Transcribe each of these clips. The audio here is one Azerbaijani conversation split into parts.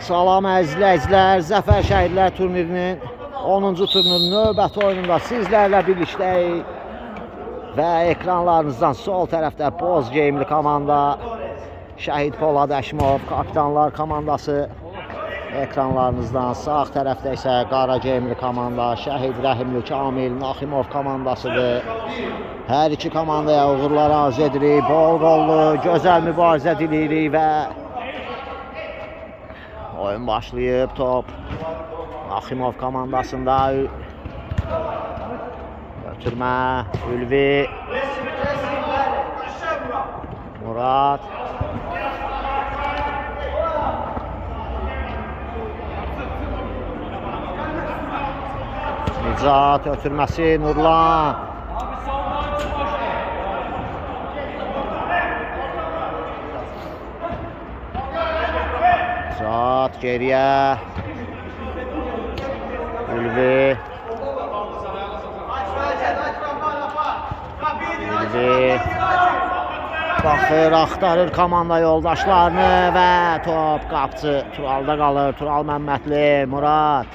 Salam əzizləyicilər, Zəfər Şəhidlər turnirinin 10-cu turnirinin növbəti oyununda sizlərlə birlikdəyik. Və ekranlarınızdan sol tərəfdə boz geyimli komanda Şəhid Polad Əşimov kapitanlar komandası. Ekranlarınızdan sağ tərəfdə isə qara geyimli komanda Şəhid Rəhimli Kamil Naximov komandasıdır. Hər iki komandaya uğurlar arzu edirik. Bol qollu, gözəl mübarizə diliyirik və oyun başlayıb. Top Naximov komandasında. Götürmə, Ülvi, Murad. Nicat, ötürməsi, Nurlan. Nicat, geriyə. Ülvi. Baxır, axtarır komanda yoldaşlarını və top qapçı Turalda qalır. Tural Məmmədli, Murad.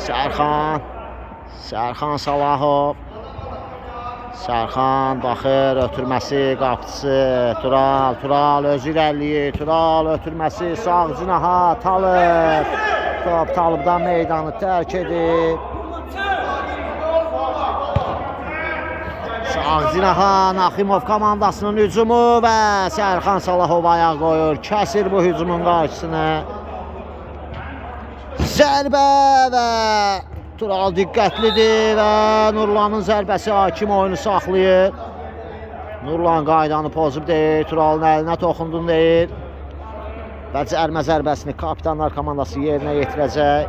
Sərxan Salahov. Sərxan baxır, ötürməsi, qapçısı Tural özü irəliyir. Tural ötürməsi, sağ cinaha Talib. Top Talibdən meydanı tərk edir. Sağ Naximov komandasının hücumu və Sərxan Salahov ayaq qoyur. Kəsir bu hücumun qarşısını. Zərbə və Tural diqqətlidir və Nurlanın zərbəsi hakim oyunu saxlayır. Nurlan qaydanı pozub deyir, Turalın əlinə toxundun deyir. Və cərmə zərbəsini kapitanlar komandası yerinə yetirəcək.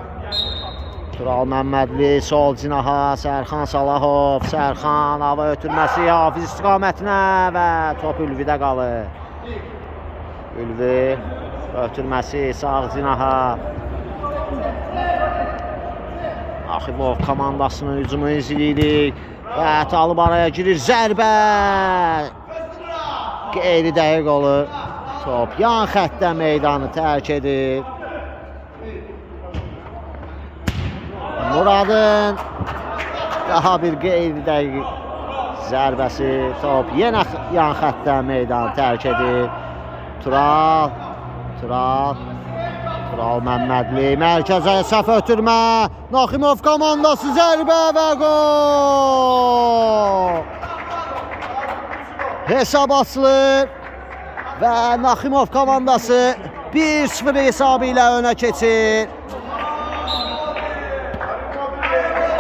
Tural Məmmədli, sol cinaha, Sərxan Salahov, Sərxan, hava ötürməsi, Hafiz istiqamətinə və top Ülvidə qalır. Ülvi, ötürməsi, sağ cinaha. Naximov komandasının hücumunu izləyirik və Talib araya girir, zərbə. Qeyri dəqiq olur. Top yan xəttdə meydanı tərk edir. Muradın daha bir qeyri-dəqiq zərbəsi, top yenə yan xəttdə meydanı tərk edir. Tural Məmmədli, mərkəzə səhv ötürmə, Naximov komandası zərbə və qol! Hesab açılır və Naximov komandası 1-0 hesabı ilə önə keçir.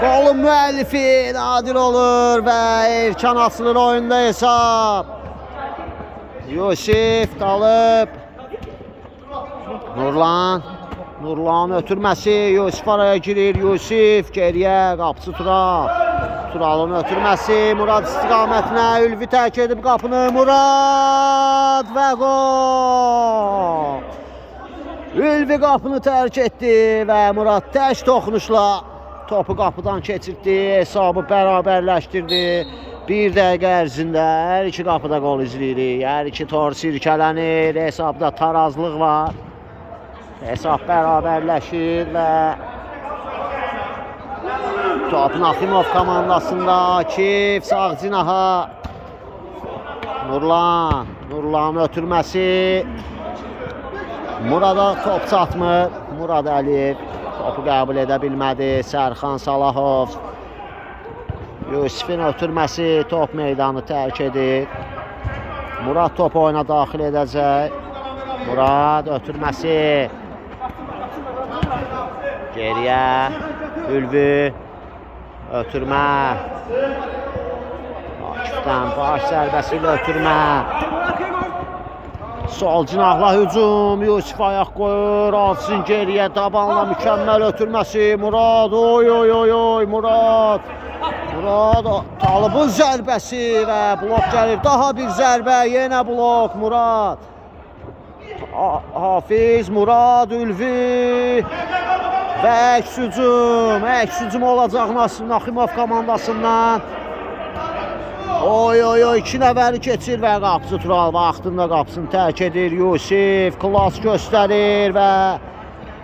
Qolun müəllifi nadir olur və erkən açılır oyunda hesab. Yusif qalıb. Nurlan ötürməsi, Yusif araya girir, Yusif geriyə, qapçı Tural. Turalın ötürməsi, Murad istiqamətinə, Ülvi tərk edib qapını, Murad və qol! Ülvi qapını tərk etdi və Murad tək toxunuşla topu qapıdan keçirdi, hesabı bərabərləşdirdi. Bir dəqiqə ərzində hər iki qapıda qol izləyirik. Hər iki tor sirkələnir, hesabda tarazlıq var. Hesab bərabərləşir və top Naximov komandasında. Akif, sağ cinaha. Nurlan ötürməsi. Murada top çatmır. Murad Əliyev topu qəbul edə bilmədi. Sərxan Salahov. Yusifin ötürməsi, top meydanı tərk edir. Murad topu oyuna daxil edəcək. Murad ötürməsi. Geriyə. Ülvi. Ötürmə. Akifdən baş zərbəsi ilə ötürmə. Sol cinahla hücum, Yusif ayaq qoyur, Hafizin geriyə, tabanla mükəmməl ötürməsi, Murad, Murad, Talibin zərbəsi və blok gəlir, daha bir zərbə, yenə blok, Murad, Hafiz, Murad, Ülvi və əks hücum olacaq Naximov komandasından. Oy oy oy, 2 nəfəri keçir və qapıcı Tural vaxtında qapısını tərk edir. Yusif klas göstərir və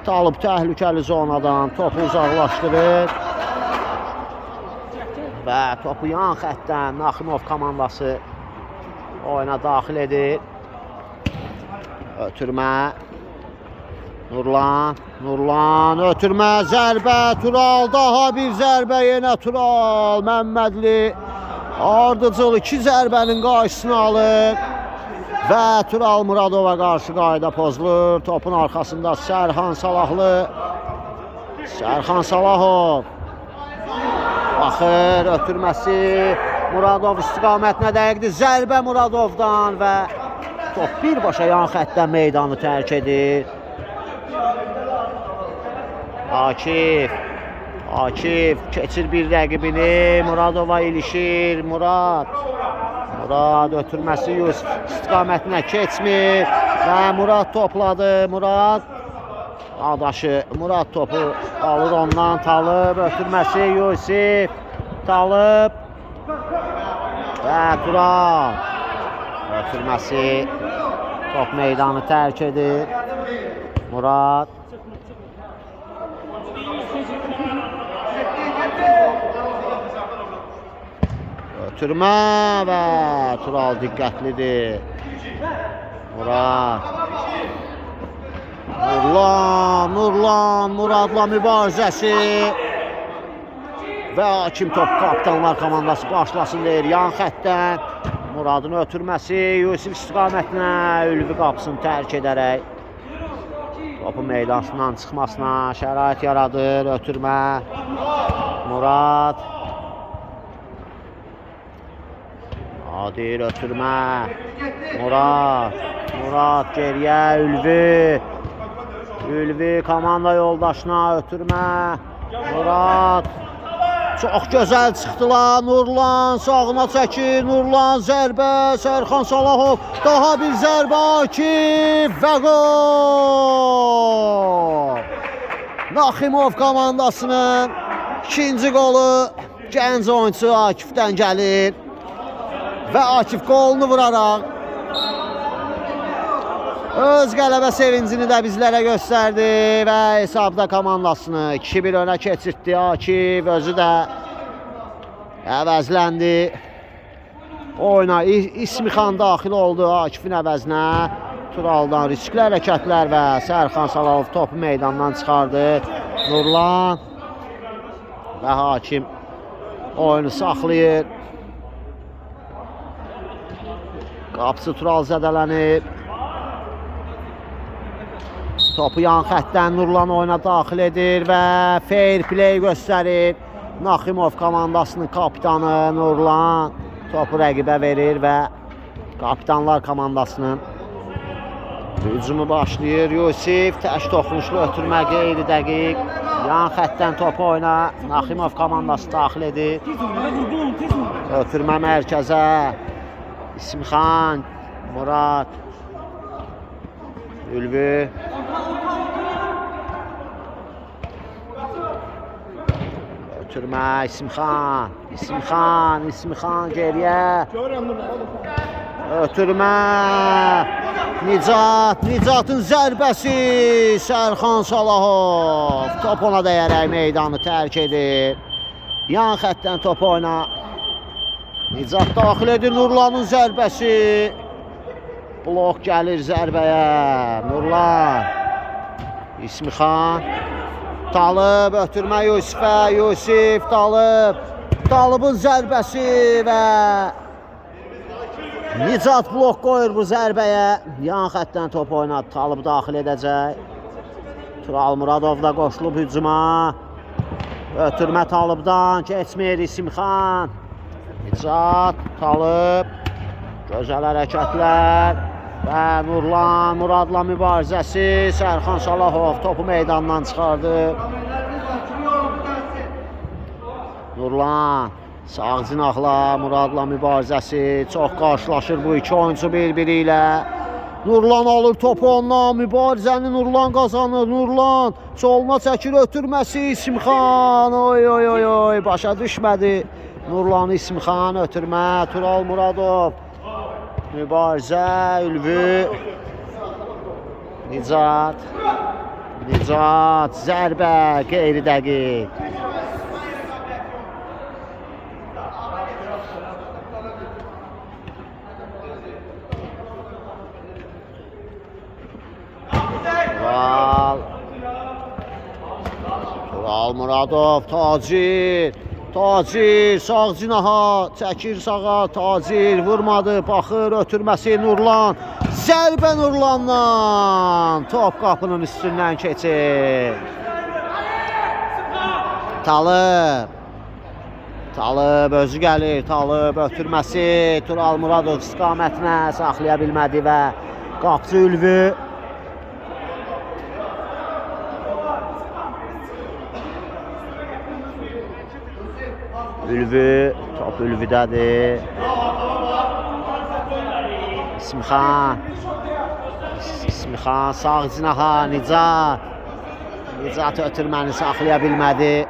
Talib təhlükəli zonadan topu uzaqlaşdırır. Və topu yan xəttdən Naximov komandası oyuna daxil edir. Ötürmə. Nurlan ötürmə, zərbə Tural, daha bir zərbə yenə Tural. Məmmədli ardıcıl 2 zərbənin qarşısını alır və Tural Muradova qarşı qayda pozulur. Topun arxasında Sərxan Salahlı. Sərxan Salahov baxır, ötürməsi Muradov istiqamətinə dəqiqdir. Zərbə Muradovdan və top birbaşa yan xəttdən meydanı tərk edir. Akif keçir bir rəqibini, Muradova ilişir. Murad ötürməsi Yusif istiqamətinə keçmir və Murad topladı. Murad topu alır ondan. Talib ötürməsi Yusif. Talib və Tural ötürməsi top meydanı tərk edir. Murad ötürmə və Tural diqqətlidir. Nurlan Muradla mübarizəsi və hakim top kapitanlar komandası başlasın deyir. Yan xəttdən Muradın ötürməsi Yusif istiqamətinə Ülvi qapısını tərk edərək topu meydansından çıxmasına şərait yaradır. Ötürmə Murad Adil ötürmə Murad geriyə Ülvi komanda yoldaşına ötürmə Murad çox gözəl çıxdılar. Nurlan sağına çəkir. Nurlan zərbə Sərxan Salahov, daha bir zərbə Akif və gol. Naximov komandasının ikinci qolu gənc oyunçu Akifdən gəlir və Akif qolunu vuraraq öz qələbə sevincini də bizlərə göstərdi və hesabda komandasını 2-1 önə keçirtdi. Akif özü də əvəzləndi. Oyuna İsmixan daxil oldu Akifin əvəzinə. Turaldan riskli hərəkətlər və Sərxan Salahov topu meydandan çıxardı. Nurlan və hakim oyunu saxlayır. Qapısı Tural zədələnib. Topu yan xəttdən Nurlan oyuna daxil edir və fair play göstərir. Naximov komandasının kapitanı Nurlan topu rəqibə verir və kapitanlar komandasının hücumu başlayır. Yusif təş toxunuşlu ötürmə qeyri-dəqiq. Yan xəttdən topu oyuna Naximov komandası daxil edir. Ötürmə mərkəzə İsmixan, Murad, Ülvi. Ötürmə İsmixan geriyə. Ötürmə Nicatın zərbəsi Sərxan Salahov top ona dəyərək meydanı tərk edir. Yan xəttdən topu oyna Nicat daxil edir. Nurlanın zərbəsi blok gəlir zərbəyə. Nurlan İsmixan Talib ötürmə Yusif Talibin zərbəsi və Nicat blok qoyur bu zərbəyə. Yan xəttdən top oynadı. Talib daxil edəcək. Tural Muradov da qoşulub hücuma. Ötürmə Talibdan keçmir İsmixan. Nicat, Talib. Gözəl hərəkətlər. Və Nurlan Muradla mübarizəsi. Sərxan Salahov topu meydandan çıxardı. Nurlan sağ cinahla Muradla mübarizəsi. Çox qarşılaşır bu iki oyuncu bir-biri ilə. Nurlan alır topu ondan. Mübarizəni Nurlan qazanır. Nurlan soluna çəkir ötürməsi İsmixan. Oy başa düşmədi. Nurlan İsmixan ötürmə, Tural Muradov. Mübarizə, Ülvi. Nicat. Nicat, zərbə, qeyri dəqiq. Tural Muradov, Tacir. Tacir, sağ cinaha, çəkir sağa, Tacir vurmadı, baxır, ötürməsi Nurlan. Zərbə Nurlandan, top qapının üstündən keçir. Talib. Talib özü gəlir, Talib ötürməsi Tural Muradov istiqamətinə saxlaya bilmədi və qapıcı Ülvi. Ülvi, top Ülvidədir. İsmixan. İsmixan, sağ cinaha, Nicat. Nicat ötürməni saxlaya bilmədi.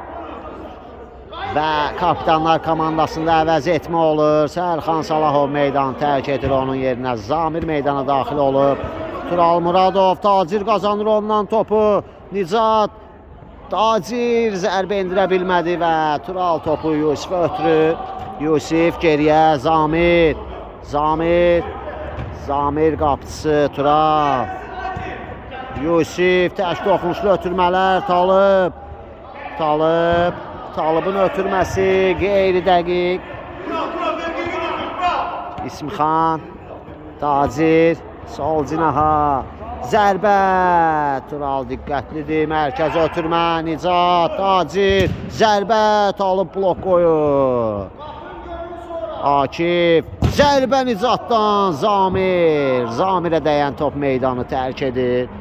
Və kapitanlar komandasında əvəz etmə olur. Sərxan Salahov meydanı tərk edir, onun yerinə Zamir meydana daxil olub. Tural Muradov, Tacir qazanır ondan topu. Nicat. Tacir zərbə endirə bilmədi və Tural topu Yusifə ötürür. Yusif geriyə, Zamir. Zamir. Zamir qapıcısı, Tural. Yusif, tək toxunuşlu ötürmələr, Talib. Talib. Talibin ötürməsi, qeyri dəqiq. İsmixan. Tacir. Sol cinaha. Zərbə, Tural diqqətlidir, mərkəz ötürmə, Nicat, Tacir, zərbə, Talib blok qoyur. Akif, zərbə Nicatdan, Zamir, Zamirə dəyən top meydanı tərk edir.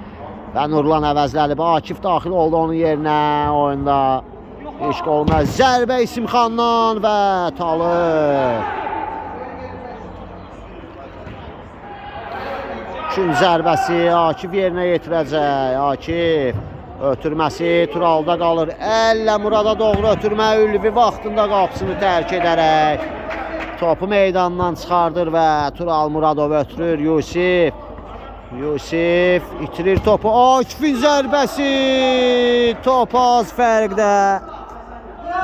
Və Nurlan əvəzlənib, Akif daxil oldu onun yerinə, oyunda iş olmaz. Zərbə İsmixandan və Talib. Üçün zərbəsi Akif yerinə yetirəcək. Akif ötürməsi Turalda qalır. Əllə Murada doğru ötürmə, Ülvi vaxtında qapısını tərk edərək topu meydandan çıxardır və Tural Muradov ötürür. Yusif. Yusif itirir topu. Akifin zərbəsi. Top az fərqdə.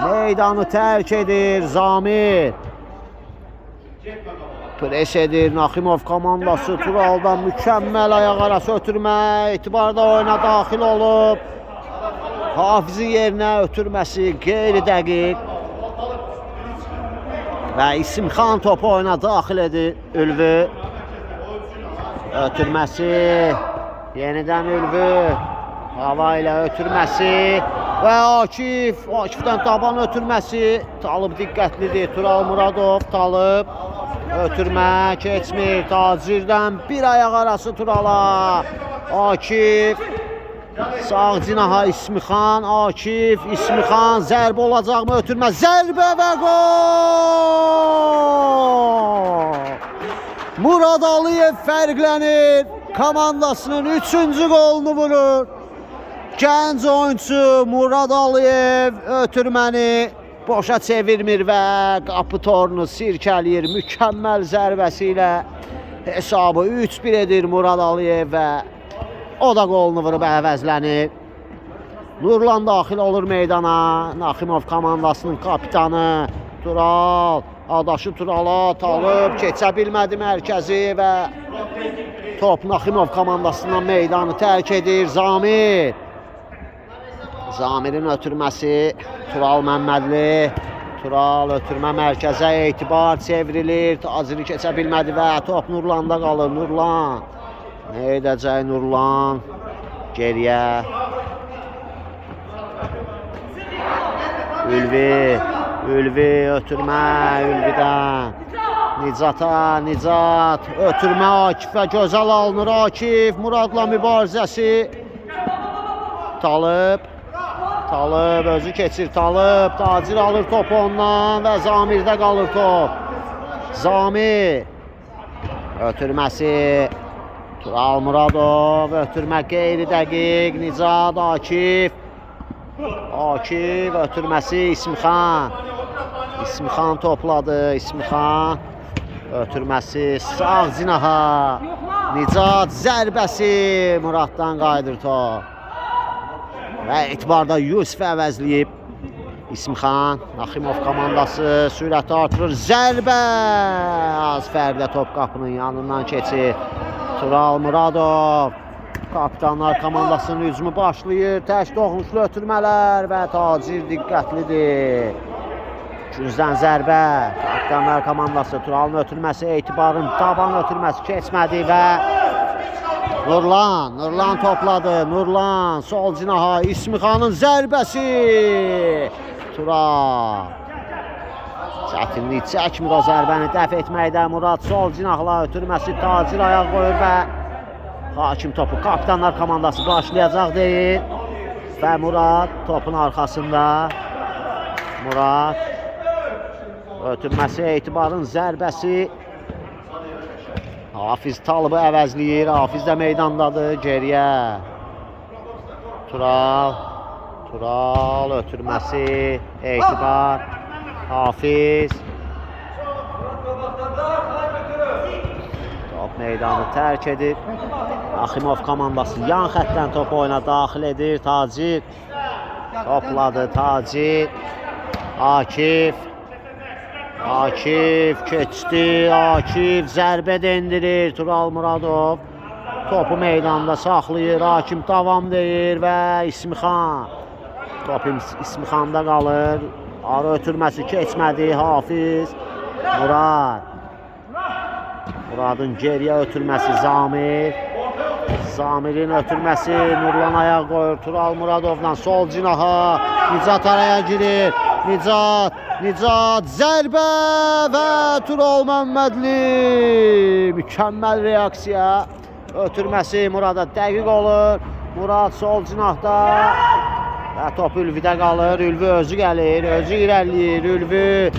Meydanı tərk edir Zamir. Pres edir Naximov komandası. Turaldan mükəmməl ayaq arası ötürmə. Etibar da oyuna daxil olub. Hafizin yerinə ötürməsi qeyri dəqiq. Və İsmixan topu oyuna daxil edir Ülvi. Ötürməsi. Yenidən Ülvi. Hava ilə ötürməsi. Və Akif. Akifdən taban ötürməsi. Talib diqqətlidir. Tural Muradov. Talib. Ötürmə keçmir. Tacirdən bir ayaq arası Turala. Akif. Sağ cinaha İsmixan. Akif. İsmixan. Zərbə olacaqmı? Ötürmə. Zərbə və gol! Murad Aliyev fərqlənir. Komandasının 3-cü qolunu vurur. Gənc oyuncu Murad Aliyev ötürməni boşa çevirmir və qapı torunu sirkələyir. Mükəmməl zərbəsi ilə hesabı 3-1 edir Murad Aliyev və o da qolunu vurub əvəzlənir. Nurlan daxil olur meydana. Naximov komandasının kapitanı Tural. Adaşı Turala, Talib keçə bilmədi mərkəzi və top Naximov komandasından meydanı tərk edir Zamir. Zamirin ötürməsi Tural Məmmədli. Tural ötürmə mərkəzə, Etibar çevrilir. Taciri keçə bilmədi və top Nurlanda qalır. Nurlan. Nə edəcək Nurlan? Geriyə. Ülvi. Ülvi ötürmə Ülvidən. Nicata, Nicat. Ötürmə Akifə gözəl alınır. Akif Muradla mübarizəsi. Talib. Talib özü keçir. Talib. Tacir alır topu ondan və Zamirdə qalır top. Zamir. Ötürməsi. Tural Muradov. Ötürmə qeyri dəqiq. Nicat, Akif. Akif ötürməsi İsmixan. İsmixan topladı. İsmixan ötürməsi sağ cinaha. Nicat zərbəsi Muraddan qayıdır top. Və etibarda Yusif əvəzləyib. İsmixan, Naximov komandası sürəti artırır. Zərbə az fərqlə top qapının yanından keçir. Tural Muradov. Kapitanlar komandasının hücumu başlayır. Tək toxunuşlu ötürmələr və Tacir diqqətlidir. Güzdən zərbə. Kapitanlar komandası Turalın ötürməsi, Etibarın taban ötürməsi keçmədi və Nurlan topladı. Nurlan sol cinaha. İsmixanın zərbəsi. Tural. Çətinlik çəkmir o zərbəni dəf etməkdə. Murad sol cinahla ötürməsi. Tacir ayaq qoyur və Hakim topu kapitanlar komandası başlayacaq deyil. Və Murad topun arxasında. Murad ötürməsi, Etibarın zərbəsi. Hafiz Talıbı əvəzləyir. Hafiz də meydandadır. Geriyə Tural ötürməsi, Etibar, Hafiz. Top meydanı tərk edib. Naximov komandası yan xəttdən topu oyuna daxil edir. Tacir topladı. Tacir, Akif keçdi. Akif zərbə dendirir. Tural Muradov topu meydanda saxlayır. Hakim davam deyir və İsmixan. Top İsmixanda qalır. Ara ötürməsi keçmədi. Hafiz, Muradın geriyə ötürməsi Zamir. Zamirin ötürməsi Nurlan ayaq qoyur. Tural Muradovla sol cinaha. Nicat araya girir. Nicat zərbə və Tural Məmmədli. Mükəmməl reaksiya. Ötürməsi Murada dəqiq olur. Murad sol cinahda. Və top Ülvidə qalır. Ülvi özü gəlir. Özü irəliyir. Ülvi.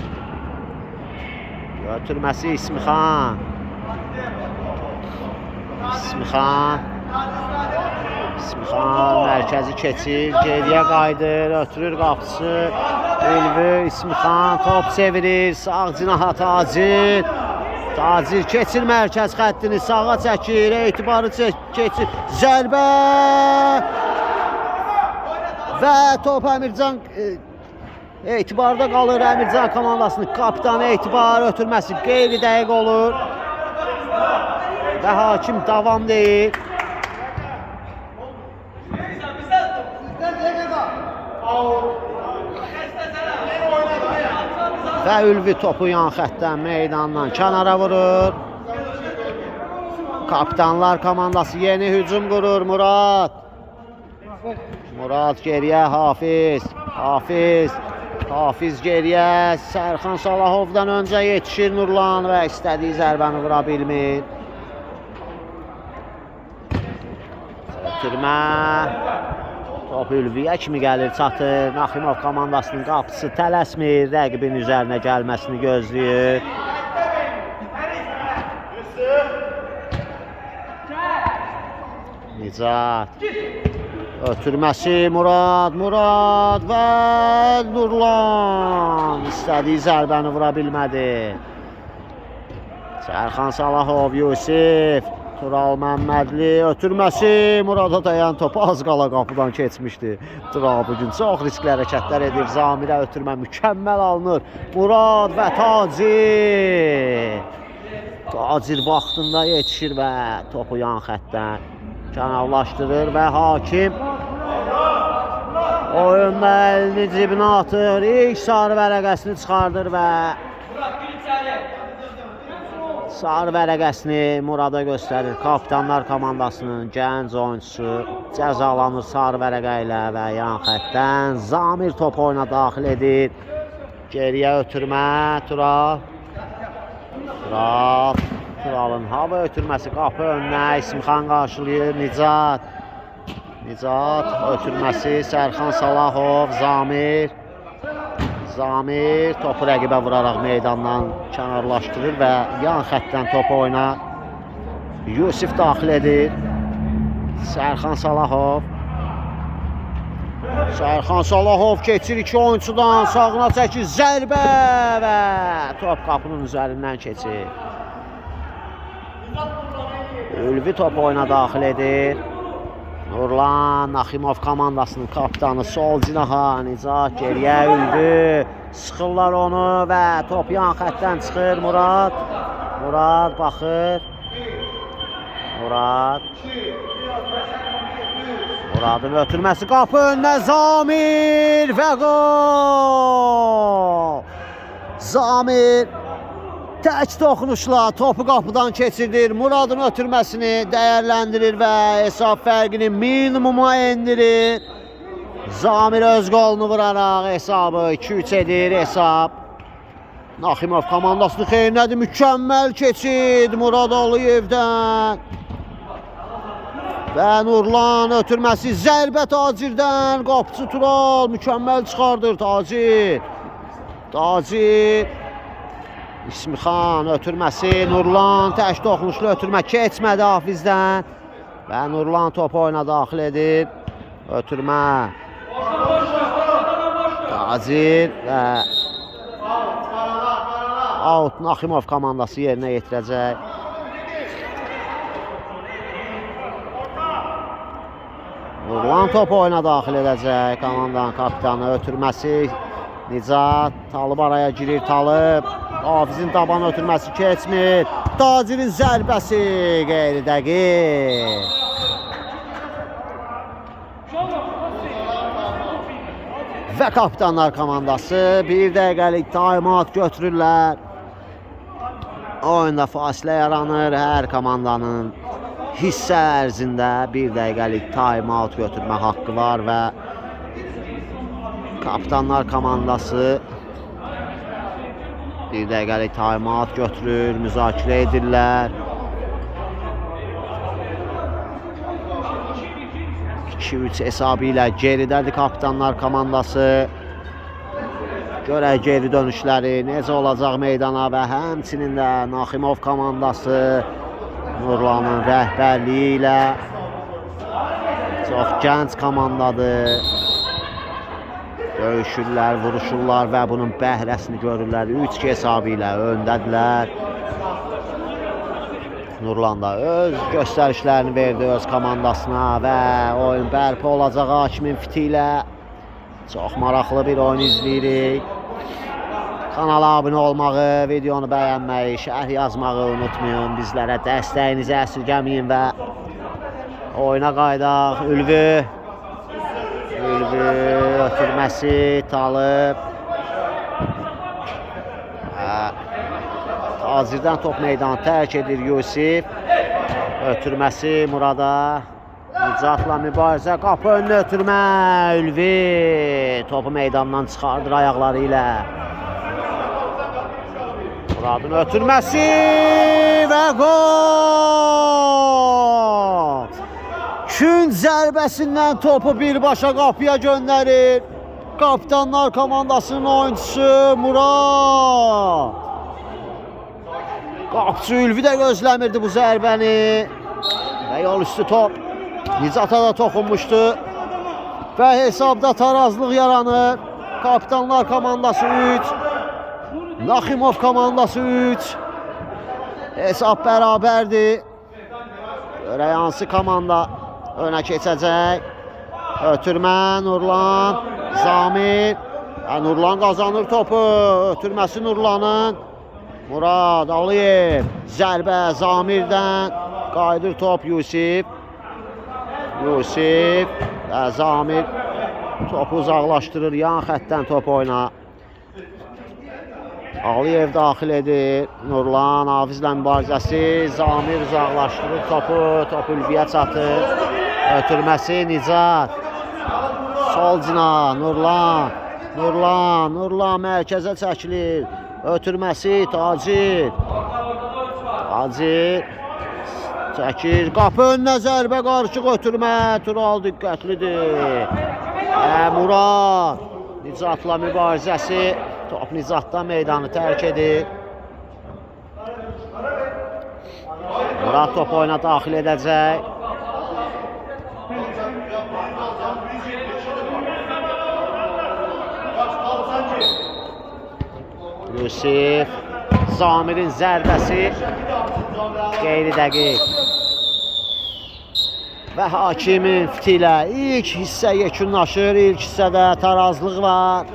Ötürməsi İsmixan. İsmixan mərkəzi keçir, geriyə qayıdır, ötürür qapısı. Ülvi, İsmixan top çevirir, sağ cinaha Tacir. Tacir keçir mərkəz xəttini, sağa çəkir, Etibarı keçir, zərbə. Və top Əmircan Etibarda qalır. Əmircan komandasının kapitanı Etibar ötürməsi qeyri dəqiq olur. Və Hakim davam deyir. Və Ülvi topu yan xəttdən meydandan kənara vurur. Kapitanlar komandası yeni hücum qurur. Murad geriyə, Hafiz geriyə. Sərxan Salahovdan öncə yetişir Nurlan və istədiyi zərbəni vura bilmir. Ötürmə. Top Ülviyə kimi gəlir, çatır. Naximov komandasının qapısı tələsmir. Rəqibin üzərinə gəlməsini gözləyir. Nicat. Ötürməsi Murad və Nurlan. İstədiyi zərbəni vura bilmədi. Sərxan Salahov, Yusif. Tural Məmmədli ötürməsi Murada dayan topu az qala qapıdan keçmişdi. Tural bugün çox riskli hərəkətlər edir. Zamirə ötürmə mükəmməl alınır. Murad və Tacir. Tacir vaxtında yetişir və topu yan xəttdən kənarlaşdırır və Hakim oyunda əlini cibinə atır. İlk sarı vərəqəsini çıxardır və sarı vərəqəsini Murada göstərir. Kapitanlar komandasının gənc oyuncusu cəzalanır sarı vərəqə ilə və yan xəttdən Zamir topu oyuna daxil edir. Geriyə ötürmə Turalın hava ötürməsi qapı önünə. İsmixan qarşılayır. Nicat ötürməsi Sərxan Salahov, Zamir topu rəqibə vuraraq meydandan kənarlaşdırır və yan xəttdən topu oyuna Yusif daxil edir. Sərxan Salahov Sərxan Salahov keçir iki oyuncudan, sağına çəkir zərbə və top qapının üzərindən keçir. Ülvi top oyuna daxil edir. Nurlan Naximov komandasının kapitanı sol cinaha, Nicat geriyə Ülvi. Sıxırlar onu və top yan xəttdən çıxır Murad. Murad baxır. Muradın ötürməsi qapı önünə Zamir və gol! Zamir tək toxunuşla topu qapıdan keçirdir. Muradın ötürməsini dəyərləndirir və hesab fərqini minimuma endirir. Zamir öz qolunu vuraraq hesabı 2-3 edir hesab. Naximov komandasını xeyrinədir. Mükəmməl keçid Murad Aliyevdən. Və Nurlan ötürməsi zərbə Tacirdən. Qapıcı Tural mükəmməl çıxardır Tacir. İsmixan ötürməsi Nurlan tək toxunuşlu ötürmə keçmədi Hafizdən. Və Nurlan topu oyuna daxil edir. Ötürmə Tacir və out Naximov komandası yerinə yetirəcək. Nurlan topu oyuna daxil edəcək. Komandanın kapitanı ötürməsi Nicat. Talib araya girir Talib. Hafizin taban ötürməsi keçmir. Tacirin zərbəsi qeyri-dəqiq. Və kapitanlar komandası 1 dəqiqəlik taymat götürürlər. Oyunda fasilə yaranır. Hər komandanın hissə ərzində 1 dəqiqəlik taymat götürmə haqqı var və kapitanlar komandası 1 dəqiqəlik taymat götürür, müzakirə edirlər. 2-3 hesabı ilə geridədir kapitanlar komandası. Görək geri dönüşləri necə olacaq meydana və həmçinin də Naximov komandası Nurlanın rəhbərliyi ilə çox gənc komandadır. Döyüşürlər, vuruşurlar və bunun bəhrəsini görürlər. 3-2 hesabı ilə öndədirlər. Nurlan da öz göstərişlərini verdi öz komandasına və oyun bərpa olacaq Hakimin fiti ilə. Çox maraqlı bir oyun izləyirik. Kanala abunə olmağı, videonu bəyənməyi, şərh yazmağı unutmayın. Bizlərə dəstəyinizi əsirgəməyin və oyuna qaydaq. Ülvi ötürməsi Talib. Tacirdən top meydanı tərk edir Yusif. Ötürməsi Murada. Nicatla mübarizə, qapı önünə ötürmə Ülvi. Topu meydandan çıxardır ayaqları ilə. Muradın ötürməsi və gol! Kün zərbəsindən topu birbaşa qapıya göndərir. Kapitanlar komandasının oyuncusu Murad. Qapıcı Ülvi də gözləmirdi bu zərbəni. Və yol üstü top Nicata da toxunmuşdu. Və hesabda tarazlıq yaranır. Kapitanlar komandası 3. Naximov komandası 3. Hesab bərabərdir. Görək hansı komanda önə keçəcək. Ötürmə Nurlan. Zamir. Nurlan qazanır topu. Ötürməsi Nurlanın. Murad Aliyev. Zərbə Zamirdən. Qayıdır top Yusif. Zamir topu uzaqlaşdırır. Yan xəttdən top oyna. Aliyev daxil edir. Nurlan Hafizlə mübarizəsi. Zamir uzaqlaşdırır topu. Top Ülviyə çatır. Ötürməsi Nicat. Sol cina Nurlan. Nurlan mərkəzə çəkilir. Ötürməsi Tacir. Çəkir. Qapı önünə zərbə qarışıq ötürmə. Tural diqqətlidir. Murad. Nicatla mübarizəsi. Top Nicatdan meydanı tərk edir. Murad top oyuna daxil edəcək. Yusif, Zamirin zərbəsi qeyri dəqiq. Və hakimin fiti ilə ilk hissə yekunlaşır. İlk hissədə tarazlıq var.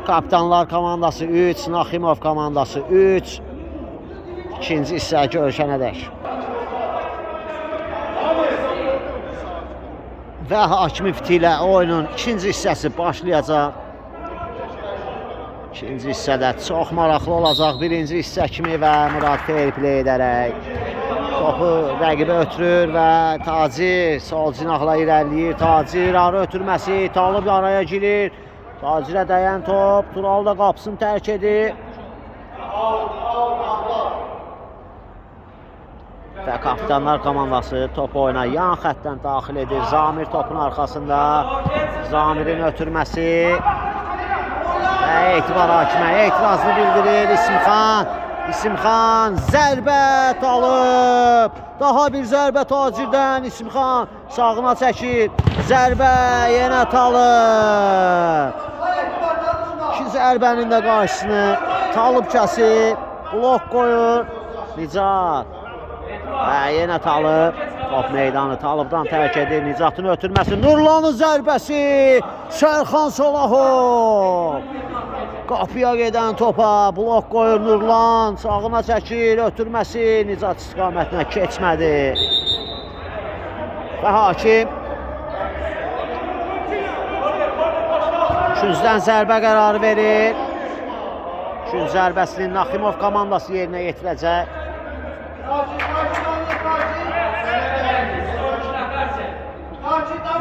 Kapitanlar komandası 3, Naximov komandası 3. İkinci hissə görüşənədək. Və hakimin fiti ilə oyunun ikinci hissəsi başlayacaq. İkinci hissədə çox maraqlı olacaq. Birinci hissə kimi və Murad fair play edərək topu rəqibə ötürür və Tacir sol cinahla irəliləyir. Tacir arı ötürməsi, Talib araya girir. Tacirə dəyən top, Tural da qapısını tərk edir. Və kapitanlar komandası topu oyuna yan xəttdən daxil edir. Zamir topun arxasında. Zamirin ötürməsi. Və etibar hakimə etirazını bildirir İsmixan. İsmixan zərbə alıb. Daha bir zərbə Tacirdən. İsmixan sağına çəkir. Zərbə yenə Talib. İki zərbənin də qarşısını Talib kəsib. Blok qoyur. Nicat. Və yenə Talib. Top meydanı Talibdan tərk edir. Nicatın ötürməsi. Nurlanın zərbəsi. Sərxan Salahov. Qapıya gedən topa blok qoyur Nurlan. Sağına çəkir. Ötürməsi Nicat istiqamətinə keçmədi. Və hakim üçüncüdən zərbə qərarı verir. Üçüncü zərbəsini Naximov komandası yerinə yetirəcək.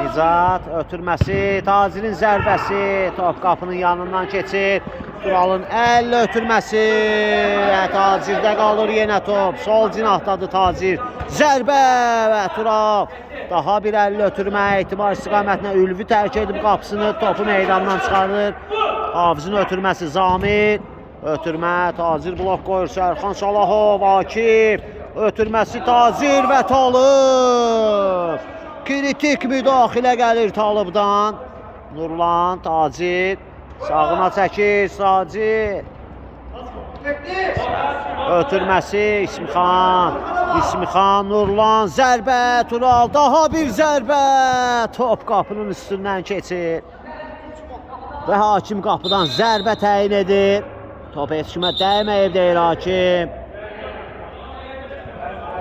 Nicat ötürməsi, Tacirin zərbəsi, top qapının yanından keçir. Turalın əllə ötürməsi və Tacirdə qalır yenə top. Sol cinahdadır Tacir. Zərbə və Tural. Daha bir əllə ötürmə, etibar istiqamətinə Ülvi tərk edib qapısını, topu meydandan çıxarır. Hafizin ötürməsi Zamir. Ötürmə, Tacir blok qoyur. Sərxan Salahov, Akif. Ötürməsi Tacir və Talib. Kritik müdaxilə gəlir Talibdan. Nurlan, Tacir. Sağına çəkir, Tacir. Ötürməsi İsmixan. İsmixan, Nurlan, zərbə, Tural. Daha bir zərbə. Top qapının üstündən keçir. Və hakim qapıdan zərbə təyin edir. Top heç kimə dəyməyib deyir hakim.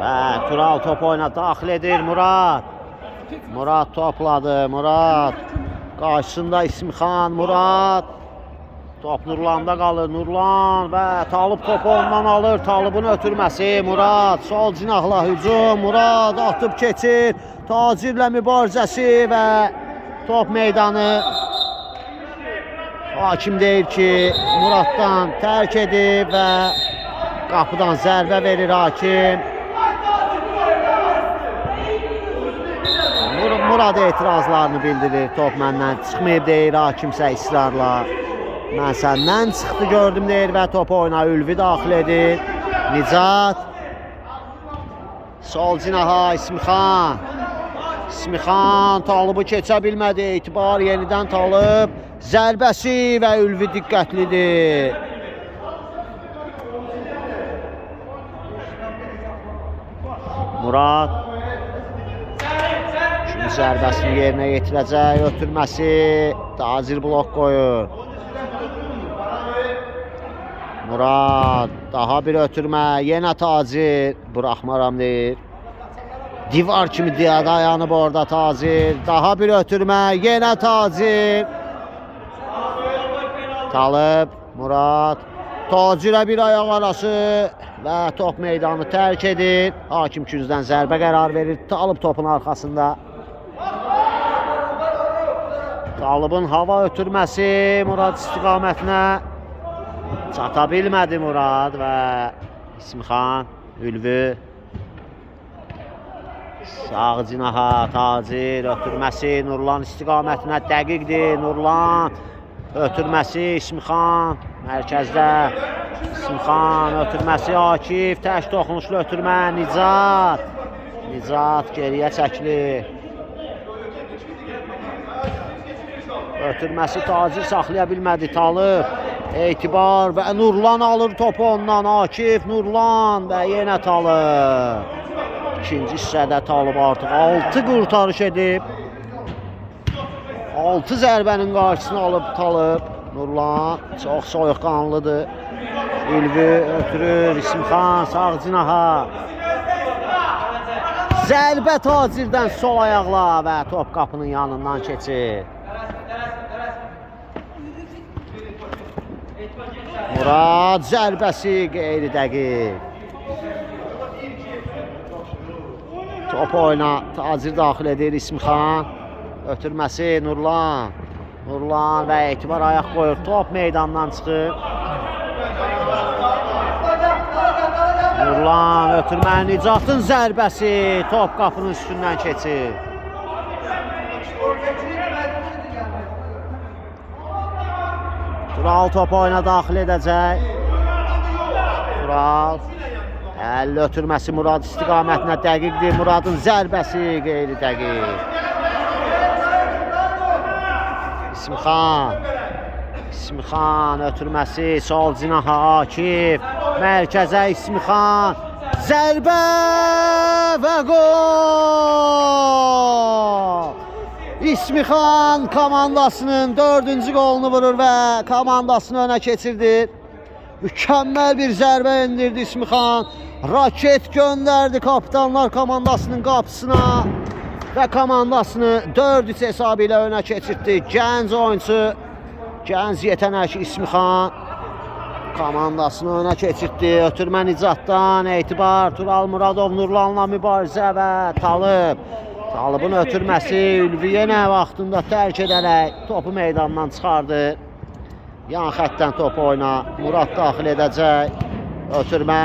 Və Tural top oyuna daxil edir Murad. Murad topladı, Murad. Qarşısında İsmixan, Murad. Top Nurlanda qalır, Nurlan və Talib topu ondan alır. Talibin ötürməsi, Murad. Sol cinahla hücum, Murad atıb keçir. Tacirlə mübarizəsi və top meydanı. Hakim deyir ki, Muraddan tərk edib və qapıdan zərbə verir hakim. Murad etirazlarını bildirir. Top məndən çıxmayıb deyir hakimsə israrla. Mən səndən çıxdı gördüm deyir və topu oyuna Ülvi daxil edir. Nicat. Sol cinaha İsmixan. İsmixan Talıbı keçə bilmədi. Etibar yenidən Talib. Zərbəsi və Ülvi diqqətlidir. Murad. Üçüncü zərbəsini yerinə yetirəcək. Ötürməsi. Tacir blok qoyur. Murad. Daha bir ötürmə. Yenə Tacir. Buraxmaram deyir. Divar kimi dayanıb orada Tacir. Daha bir ötürmə. Yenə Tacir. Talib. Murad. Tacirə bir ayaq arası və top meydanı tərk edir. Hakim küncdən zərbə qərar verir. Talib topun arxasında. Talibin hava ötürməsi Murad istiqamətinə çata bilmədi Murad və İsmixan, Ülvi. Sağ cinaha Tacir ötürməsi Nurlan istiqamətinə dəqiqdir. Nurlan ötürməsi İsmixan mərkəzdə. İsmixan ötürməsi Akif, tək toxunuşlu ötürmə Nicat. Nicat geriyə çəkilir. Ötürməsi Tacir saxlaya bilmədi. Talib, Etibar və Nurlan alır topu ondan. Akif, Nurlan və yenə Talib. İkinci hissədə Talib artıq 6 qurtarış edib. 6 zərbənin qarşısını alıb Talib. Nurlan çox soyuqqanlıdır. Ülvi ötürür, İsmixan sağ cinaha. Zərbə Tacirdən sol ayaqla və top qapının yanından keçir. Murad zərbəsi qeyri dəqiq. Top oyuna Tacir daxil edir İsmixan. Ötürməsi Nurlan. Nurlan və Etibar ayaq qoyur. Top meydandan çıxır. Nurlan ötürmənin Nicatın zərbəsi top qapının üstündən keçir. Tural top oyuna daxil edəcək. Tural. Əlli ötürməsi Murad istiqamətinə dəqiqdir. Muradın zərbəsi qeyri dəqiq. İsmixan. İsmixan ötürməsi sol cinaha Akif. Mərkəzə İsmixan. Zərbə və gol! İsmixan komandasının 4-cü qolunu vurur və komandasını önə keçirdi. Mükəmməl bir zərbə endirdi İsmixan. Raket göndərdi kapitanlar komandasının qapısına və komandasını 4-3 hesabı ilə önə keçirdi. Gənc oyuncu, gənc yetənək İsmixan komandasını önə keçirdi. Ötürmə Nicatdan, Etibar, Tural Muradov Nurlanla mübarizə və Talib. Talibin ötürməsi Ülvi yenə vaxtında tərk edərək topu meydandan çıxardı. Yan xəttdən topu oyuna Murad daxil edəcək. Ötürmə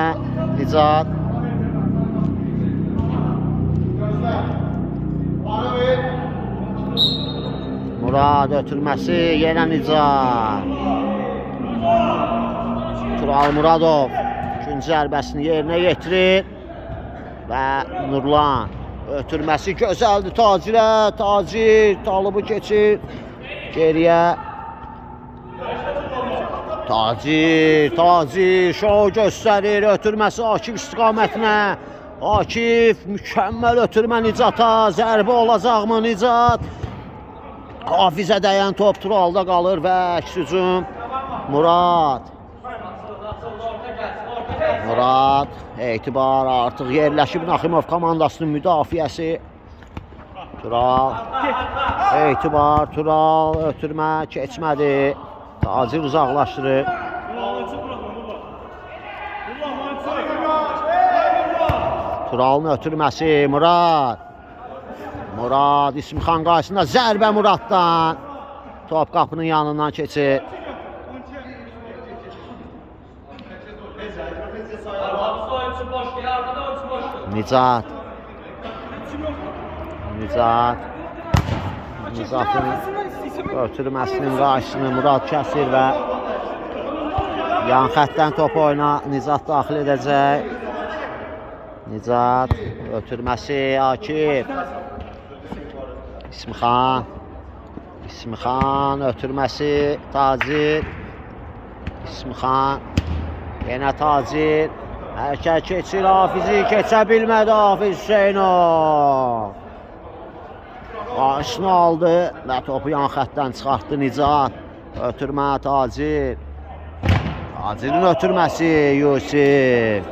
Nicat. Murad ötürməsi yenə Nicat. Tural Muradov ikinci zərbəsini yerinə yetirir və Nurlan ötürməsi gözəldir Tacirə. Tacir Talıbı keçir geriyə. Tacir şov göstərir. Ötürməsi Akif istiqamətinə. Akif mükəmməl ötürmə Nicata. Zərbə olacaqmı Nicat? Hafizə dəyən top Turalda qalır və hücum Murad. Murad, Etibar artıq yerləşib Naximov komandasının müdafiəsi. Tural, Etibar, Tural, ötürmə keçmədi. Tacir uzaqlaşdırır. Turalın ötürməsi Murad. Murad, İsmixan qarşısında zərbə Muraddan. Top qapının yanından keçir. Nicat. Nicatın ötürməsinin qarşısını Murad kəsir və yan xəttdən top oyuna Nicat daxil edəcək. Nicat ötürməsi Akif. İsmixan ötürməsi Tacir. İsmixan yenə Tacir. Hərəkət keçir Hafizi, keçə bilmədi Hafiz Hüseynov. Qarşısını aldı və topu yan xəttdən çıxartdı Nicat. Ötürmə Tacir. Tacirin ötürməsi Yusif.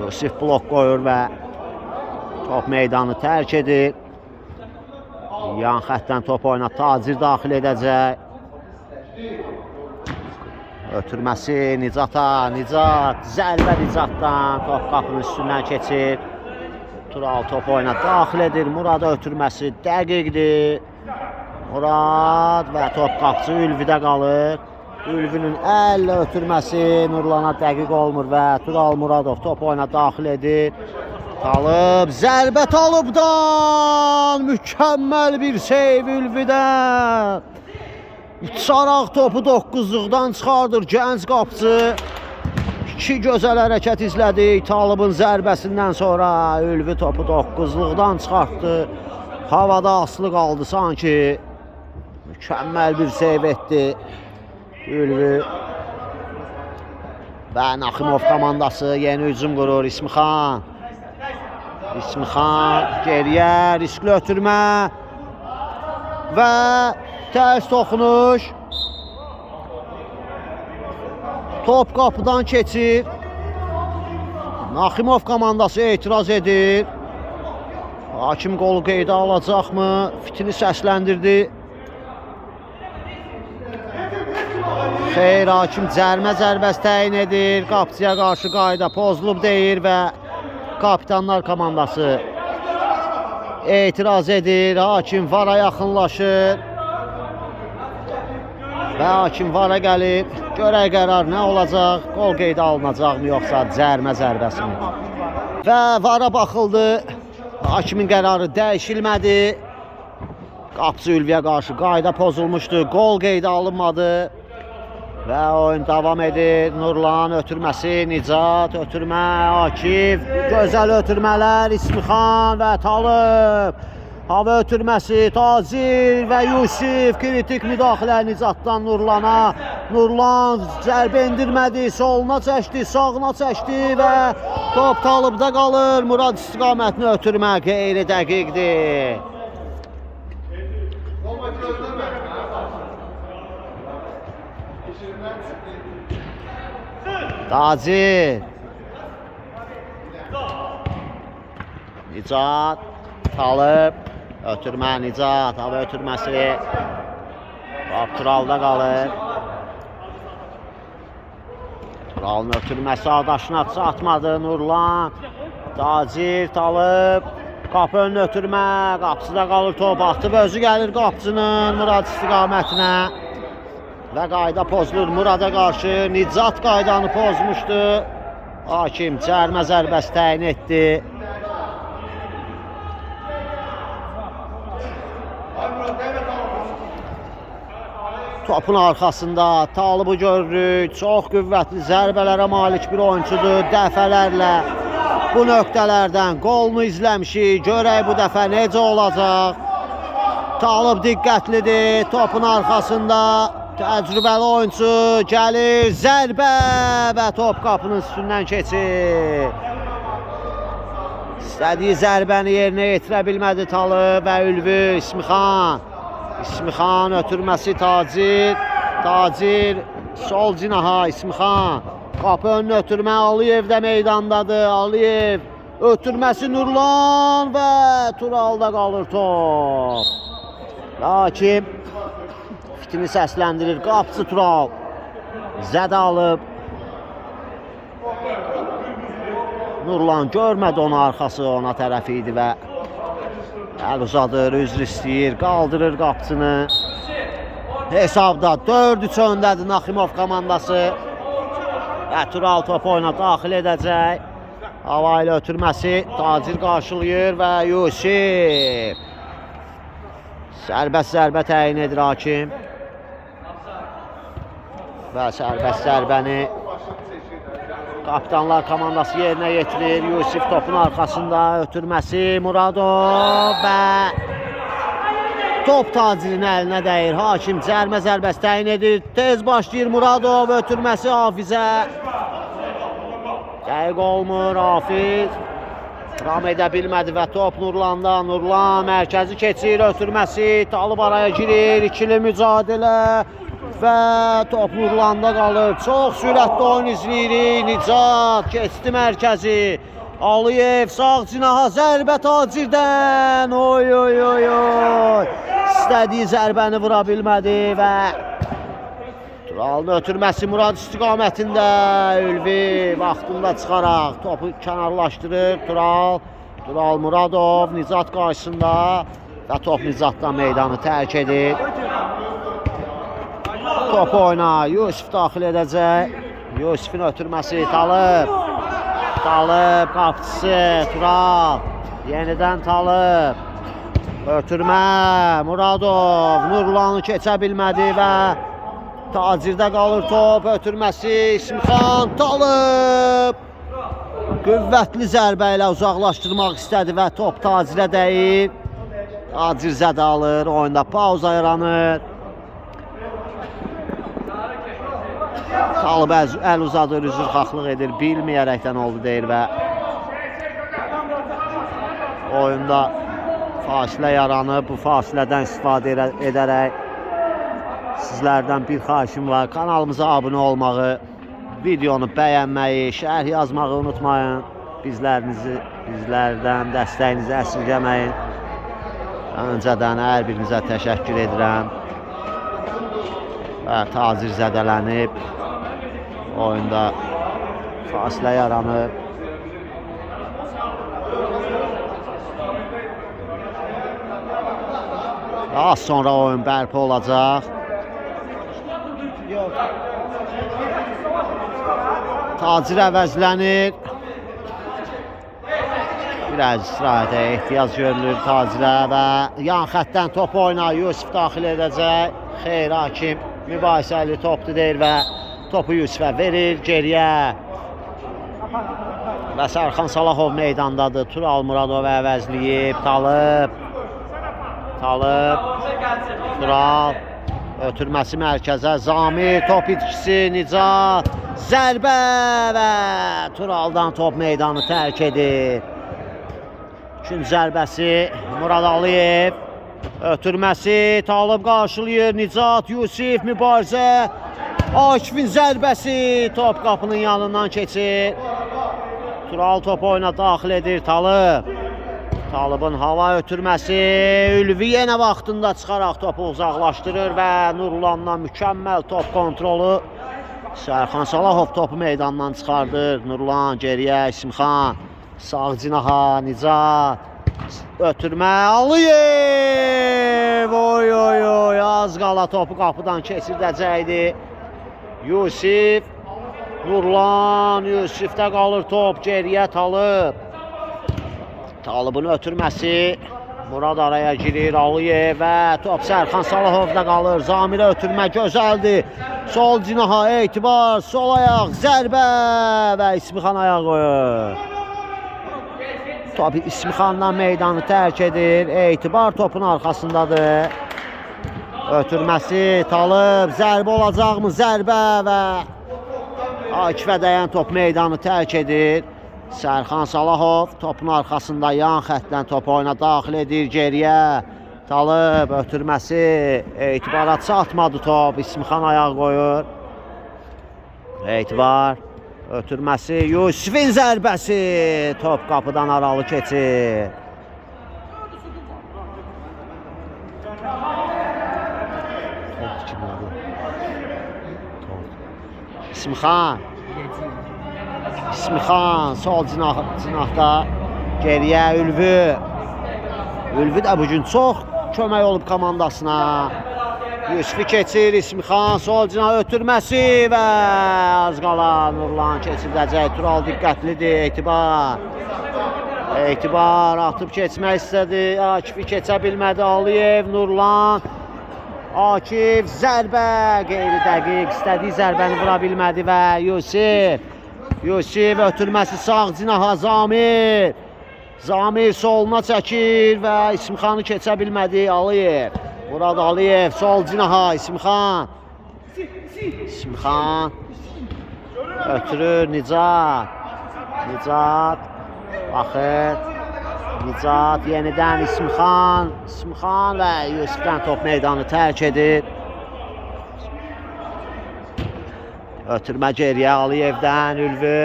Yusif blok qoyur və top meydanı tərk edir. Yan xəttdən top oyuna Tacir daxil edəcək. Ötürməsi Nicata. Nicat zərbə Nicatdan top qapının üstündən keçir. Tural top oyuna daxil edir. Murada ötürməsi dəqiqdir. Murad və top qapısı Ülvidə qalır. Ülvinin əllə ötürməsi Nurlana dəqiq olmur və Tural Muradov top oyuna daxil edir. Talib, zərbə Talibdan. Mükəmməl bir seyv Ülvidən. Uçaraq topu 9-luqdan çıxardır gənc qapıcı. İki gözəl hərəkət izlədik. Talibin zərbəsindən sonra Ülvi topu 9-luqdan çıxartdı. havada asılı qaldı sanki. Mükəmməl bir seyv etdi Ülvi. Və Naximov komandası yeni hücum qurur. İsmixan geriyə riskli ötürmə və tərs toxunuş. Top qapıdan keçir. Naximov komandası etiraz edir. Hakim qolu qeydə alacaqmı? Fitini səsləndirdi. Xeyr, hakim cərmə zərbəsi təyin edir. Qapıcıya qarşı qayda pozulub deyir və kapitanlar komandası etiraz edir. Hakim vara yaxınlaşır. Və hakim vara gəlib. Görək qərar nə olacaq? Qol qeydə alınacaqmı yoxsa cərmə zərbəsi mi? Və vara baxıldı. Hakimin qərarı dəyişilmədi. Qapıcı Ülviyə qarşı qayda pozulmuşdu. Qol qeydə alınmadı. Və oyun davam edir. Nurlan ötürməsi, Nicat ötürmə, Akif, gözəl ötürmələr, İsmixan və Talib. Hava ötürməsi, Tacir və Yusif, kritik müdaxilə Nicatdan Nurlana. Nurlan zərbə indirmədi, soluna çəkdi, sağına çəkdi və top Talibdə qalır. Murad istiqamətini ötürmə qeyri dəqiqdir. Tacir, Nicat, Talib, ötürmə Nicat, hava ötürməsi, top Turalda qalır. Turalın ötürməsi adaşına çatmadı, Nurlan, Tacir, Talib, qapı önünü ötürmə, qapısıda qalır top, atıb özü gəlir qapıcının Murad istiqamətinə. Və qayda pozulur Murada qarşı. Nicat qaydanı pozmuşdu. Hakim cərmə zərbəsi təyin etdi. Topun arxasında Talib'i görürük. Çox qüvvətli zərbələrə malik bir oyuncudur. Dəfələrlə bu nöqtələrdən qolunu izləmişik. Görək bu dəfə necə olacaq. Talib diqqətlidir. Topun arxasında təcrübəli oyuncu gəlir, zərbə və top qapının üstündən keçir. İstədiyi zərbəni yerinə yetirə bilmədi Talib və Ülvi. İsmixan ötürməsi Tacir. Tacir sol cinaha İsmixan. Qapı önünü ötürmə Aliyev də meydandadır. Aliyev ötürməsi Nurlan və Turalda qalır top. Lakin fitini səsləndirir. Qapıcı Tural zədə alıb. Nurlan görmədi onu, arxası ona tərəf idi və əl uzadır, üzr istəyir, qaldırır qapıcını. Hesabda 4-3 öndədir Naximov komandası. Və Tural topu oyuna daxil edəcək. Hava ilə ötürməsi Tacir qarşılayır və Yusif. Sərbəst zərbə təyin edir hakim. Və sərbəst zərbəni kapitanlar komandası yerinə yetirir. Yusif topun arxasında ötürməsi Muradov və top Tacirin əlinə dəyir. Hakim cərmə zərbəsi təyin edir. Tez başlayır Muradov, ötürməsi Hafizə. Dəqiq olmur Hafiz. Ram edə bilmədi və top Nurlanda. Nurlan mərkəzi keçir, ötürməsi Talib araya girir. İkili mücadilə və top Nurlanda qalır. Çox sürətli oyun izləyirik. Nicat keçdi mərkəzi. Aliyev sağ cinaha zərbə Tacirdən. Oy oy oy oy. İstədiyi zərbəni vura bilmədi və Turalın ötürməsi Murad istiqamətində. Ülvi vaxtında çıxaraq topu kənarlaşdırır. Tural Muradov Nicat qarşısında və top Nicatdan meydanı tərk edir. Topu oyna Yusif daxil edəcək. Yusifin ötürməsi Talib qapıcısı Tural. Yenidən Talib. Ötürmə Muradov Nurlanı keçə bilmədi və Tacirdə qalır top. Ötürməsi İsmixan. Talib qüvvətli zərbə ilə uzaqlaşdırmaq istədi və top Tacirə dəyir. Tacir zədə alır. Oyunda pauza yaranır. Talib əl uzadır, üzrxahlıq edir. Bilməyərəkdən oldu deyir və oyunda fasilə yaranıb. Bu fasilədən istifadə edərək sizlərdən bir xahişim var. Kanalımıza abunə olmağı, videonu bəyənməyi, şərh yazmağı unutmayın. Bizlərdən dəstəyinizi əsirgəməyin. Öncədən hər birinizə təşəkkür edirəm. Və tacir zədələnib. Oyunda fasilə yaranıb. Az sonra oyun bərpa olacaq. Tacir əvəzlənir. Biraz istirahətə ehtiyac görülür Tacirə və yan xəttdən top oyna Yusif daxil edəcək. Xeyr, hakim mübahisəli topdur deyir və topu Yusifə verir geriyə. Və Sərxan Salahov meydandadır. Tural Muradov əvəzləyib. Talib. Tural. Ötürməsi mərkəzə. Zamir top itkisi. Nicat. Zərbə və Turaldan top meydanı tərk edir. Üçüncü zərbəsi Murad Aliyev. Ötürməsi Talib qarşılayır. Nicat, Yusif mübarizə. Akifin zərbəsi top qapının yanından keçir. Tural top oyuna daxil edir Talib. Talibin hava ötürməsi. Ülvi yenə vaxtında çıxaraq topu uzaqlaşdırır və Nurlandan mükəmməl top kontrolu. Sərxan Salahov topu meydandan çıxardır. Nurlan geriyə, İsmixan. Sağ cinaha, Nicat. Ötürmə, Aliyev. Oy, az qala topu qapıdan keçirdəcəkdi. Yusif. Nurlan, Yusifdə qalır top, geriyə Talib. Talibin ötürməsi. Murad araya girir, Aliyev və top Sərxan Salahovda qalır. Zamirə ötürmə gözəldir. Sol cinaha Etibar, sol ayaq, zərbə və İsmixan ayaq qoyur. Top İsmixandan meydanı tərk edir. Etibar topun arxasındadır. Ötürməsi Talib, zərbə olacaqmı? Zərbə və Akifə dəyən top meydanı tərk edir. Sərxan Salahov topun arxasında yan xəttdən top oyuna daxil edir geriyə. Talib ötürməsi, Etibara çatmadı top, İsmixan ayaq qoyur. Etibar ötürməsi, Yusifin zərbəsi, top qapıdan aralı keçir. İsmixan sol cinahda geriyə Ülvi. Ülvi də bugün çox kömək olub komandasına. Yusifi keçir, İsmixan sol cinah ötürməsi və az qala Nurlan keçirdəcək. Tural diqqətlidir, Etibar atıb keçmək istədi. Akifi keçə bilmədi, Aliyev, Nurlan. Akif zərbə, qeyri dəqiq, istədiyi zərbəni vura bilmədi və Yusif ötürməsi sağ cinaha Zamir. Zamir soluna çəkir və İsmixanı keçə bilmədi Aliyev. Murad Aliyev sol cinaha İsmixan. İsmixan ötürür Nicat. Baxır. Nicat yenidən İsmixan və Yusifdən top meydanı tərk edir. Ötürmə geriyə Aliyevdən Ülvi.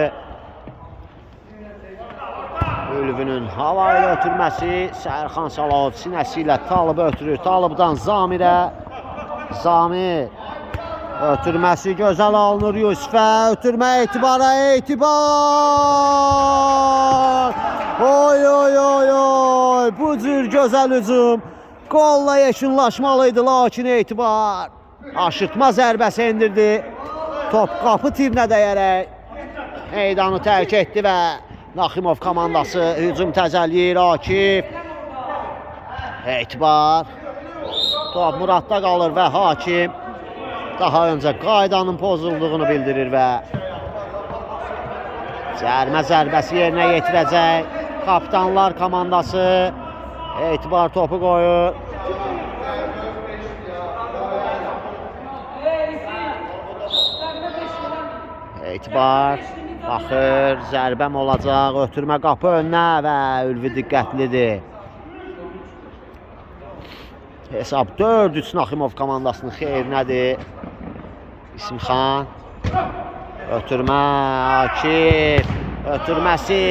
Ülvünün hava ilə ötürməsi. Sərxan Salahov sinəsi ilə Talibə ötürür. Talibdən Zamirə. Zamir. Ötürməsi gözəl alınır Yusifə. Ötürmə Etibara. Etibar. Oy. Bu cür gözəl hücum. Qolla yekunlaşmalıydı lakin Etibar aşırtma zərbəsi endirdi. Top qapı tirinə dəyərək meydanı tərk etdi və Naximov komandası hücum təzəliyir. Akif. Etibar. Top Muradda qalır və hakim daha öncə qaydanın pozulduğunu bildirir və cərimə zərbəsi yerinə yetirəcək. Kapitanlar komandası Etibar topu qoyur. Etibar baxır, zərbəm olacaq, ötürmə qapı önünə və Ülvi diqqətlidir. Hesab 4-3 Naximov komandasının xeyrinədir. İsmixan ötürmə, Akif ötürməsi,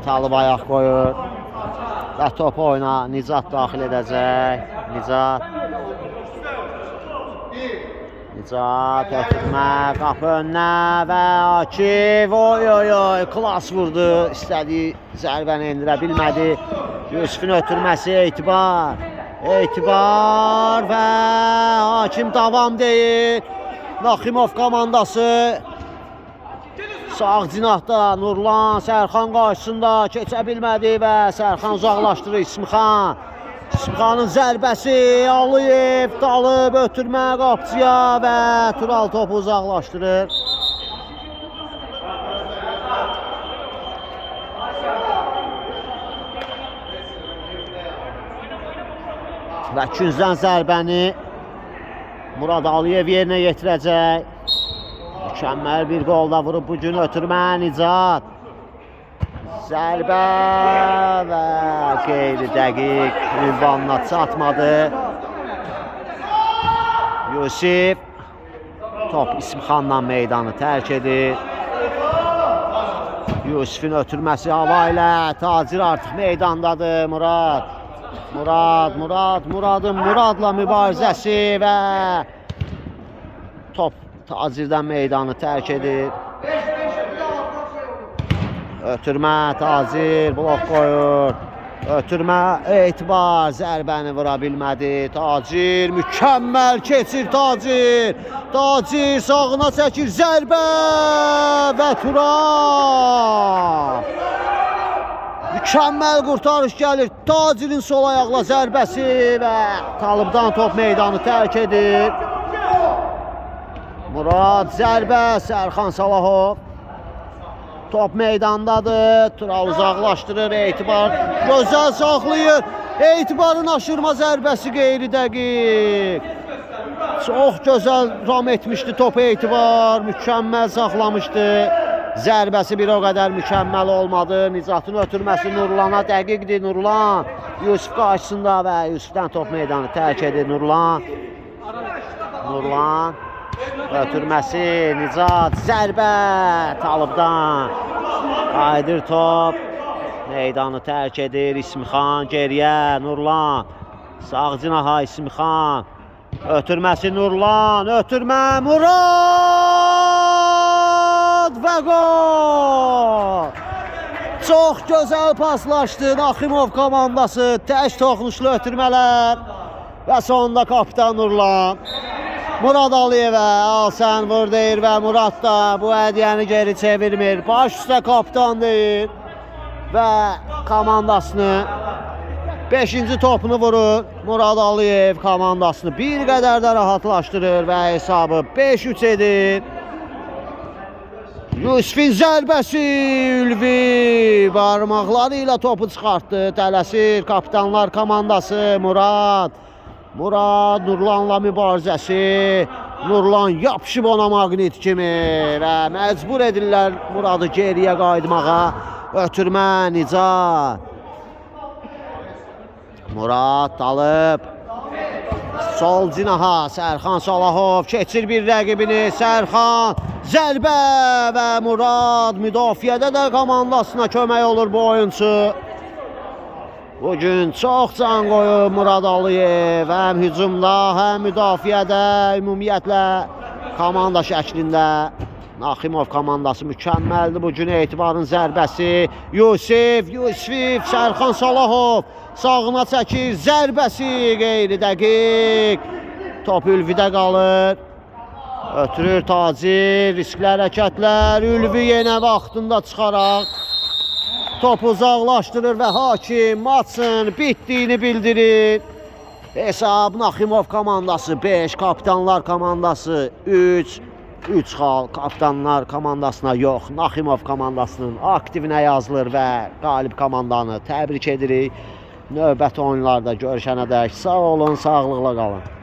Talib ayaq qoyur və topu oyuna Nicat daxil edəcək. Nicat ötürmə, qapı önünə və Akif, oy, klas vurdu. İstədiyi zərbəni endirə bilmədi. Yusufun ötürməsi, Etibar və hakim davam deyir. Naximov komandası sağ cinahda Nurlan Sərxan qarşısında keçə bilmədi və Sərxan uzaqlaşdırır İsmixan. İsmixanın zərbəsi, Aliyev dalıb ötürmə qapçıya və Tural topu uzaqlaşdırır. Və küncdən zərbəni Murad Aliyev yerinə yetirəcək. Mükəmməl bir qolda vurub bugün ötürmə Nicat. Zərbə və qeyri dəqiq ünvanına çatmadı. Yusif top İsmixanla meydanı tərk edir. Yusifin ötürməsi hava ilə, Tacir artıq meydandadır. Muradın Muradla mübarizəsi və top Tacirdən meydanı tərk edir. Ötürmə, Tacir blok qoyur. Ötürmə, Etibar zərbəni vura bilmədi. Tacir mükəmməl keçir Tacir. Tacir sağına çəkir, zərbə və Tural. Mükəmməl qurtarış gəlir. Tacirin sol ayaqla zərbəsi və Talıbdan top meydanı tərk edir. Murad zərbə, Sərxan Salahov. Top meydandadır. Tural uzaqlaşdırır. Etibar gözəl saxlayır. Etibarın aşırma zərbəsi qeyri dəqiq. Çox gözəl ram etmişdi topu Etibar. Mükəmməl saxlamışdı. Zərbəsi bir o qədər mükəmməl olmadı. Nicatın ötürməsi Nurlana dəqiqdir. Nurlan Yusuf qarşısında və Yusufdan top meydanı tərk edir. Nurlan ötürməsi, Nicat zərbə Talıbdan. Qayıdır top. Meydanı tərk edir. İsmixan geriyə, Nurlan. Sağ cinaha İsmixan. Ötürməsi Nurlan, ötürmə Murad və gol! Çox gözəl paslaşdı Naximov komandası. Tək toxunuşlu ötürmələr və sonunda kapitan Nurlan. Murad Aliyevə al sən vur deyir və Murad da bu hədiyyəni geri çevirmir. Baş üstə kapitan deyir və komandasını 5-ci topunu vurur. Murad Aliyev komandasını bir qədər də rahatlaşdırır və hesabı 5-3 edir. Yusufin zərbəsi, Ülvi barmaqları ilə topu çıxartdı. Tələsir kapitanlar komandası Murad. Nurlanla mübarizəsi. Nurlan yapışıb ona maqnit kimi və məcbur edirlər Muradı geriyə qayıtmağa. Ötürmə Nicat. Murad dalıb. Sol cinaha Sərxan Salahov keçir bir rəqibini. Sərxan zərbə və Murad müdafiədə də komandasına kömək olur bu oyuncu. Bugün çox can qoyub Murad Aliyev. Həm hücumda, həm müdafiədə, ümumiyyətlə komanda şəklində. Naximov komandası mükəmməldir. Bugün Etibarın zərbəsi. Yusif, Sərxan Salahov sağına çəkir. Zərbəsi qeyri dəqiq. Top Ülvidə qalır. Ötürür Tacir. Riskli hərəkətlər. Ülvi yenə vaxtında çıxaraq topu uzaqlaşdırır və hakim maçın bitdiyini bildirir. Hesab Naximov komandası 5, kapitanlar komandası 3. 3 xal kapitanlar komandasına yox, Naximov komandasının aktivinə yazılır və qalib komandanı təbrik edirik. Növbəti oyunlarda görüşənədək sağ olun, sağlıqla qalın.